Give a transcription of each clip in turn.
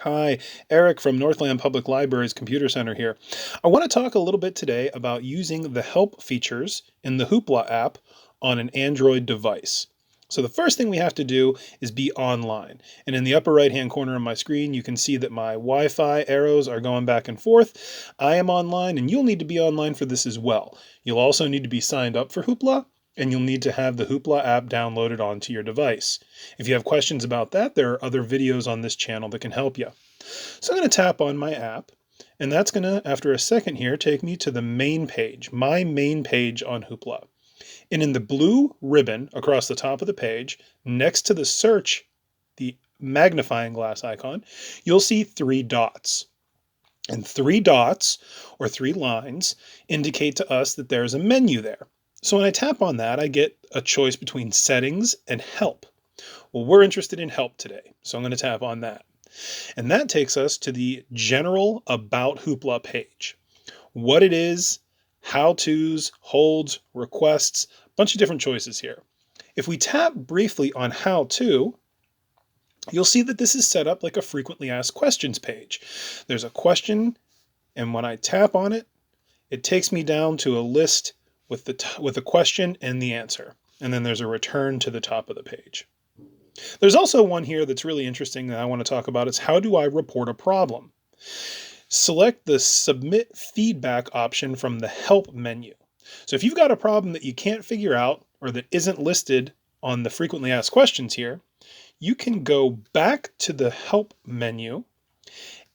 Hi, Eric from Northland Public Library's Computer Center here. I want to talk a little bit today about using the help features in the Hoopla app on an Android device. So the first thing we have to do is be online. And in the upper right-hand corner of my screen, you can see that my Wi-Fi arrows are going back and forth. I am online, and you'll need to be online for this as well. You'll also need to be signed up for Hoopla, and you'll need to have the Hoopla app downloaded onto your device. If you have questions about that, there are other videos on this channel that can help you. So I'm going to tap on my app, and that's going to, after a second here, take me to the main page, my main page on Hoopla. And in the blue ribbon across the top of the page, next to the search, the magnifying glass icon, you'll see three dots. And three dots, or three lines, indicate to us that there's a menu there. So when I tap on that, I get a choice between settings and help. Well, we're interested in help today, so I'm going to tap on that. And that takes us to the general About Hoopla page. What it is, how-tos, holds, requests, a bunch of different choices here. If we tap briefly on how-to, you'll see that this is set up like a frequently asked questions page. There's a question, and when I tap on it, it takes me down to a list with the question and the answer. And then there's a return to the top of the page. There's also one here that's really interesting that I want to talk about. It's how do I report a problem? Select the Submit Feedback option from the Help menu. So if you've got a problem that you can't figure out or that isn't listed on the frequently asked questions here, you can go back to the Help menu,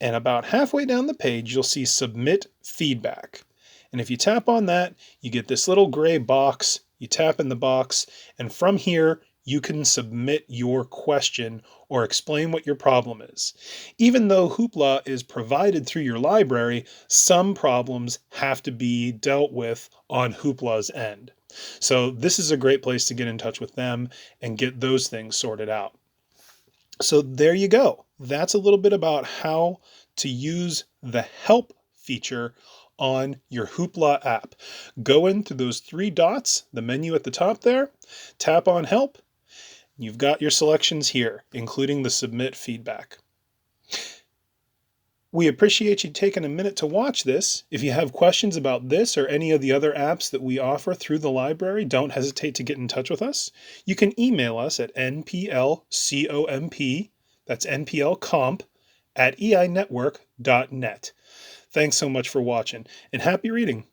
and about halfway down the page, you'll see Submit Feedback. And if you tap on that, you get this little gray box. You tap in the box, and from here, you can submit your question or explain what your problem is. Even though Hoopla is provided through your library, some problems have to be dealt with on Hoopla's end. So this is a great place to get in touch with them and get those things sorted out. So there you go. That's a little bit about how to use the help feature on your Hoopla app. Go in through those three dots, the menu at the top there, tap on help. You've got your selections here, including the submit feedback. We appreciate you taking a minute to watch this. If you have questions about this or any of the other apps that we offer through the library, don't hesitate to get in touch with us. You can email us at nplcomp, that's nplcomp, @einetwork.net. Thanks so much for watching, and happy reading.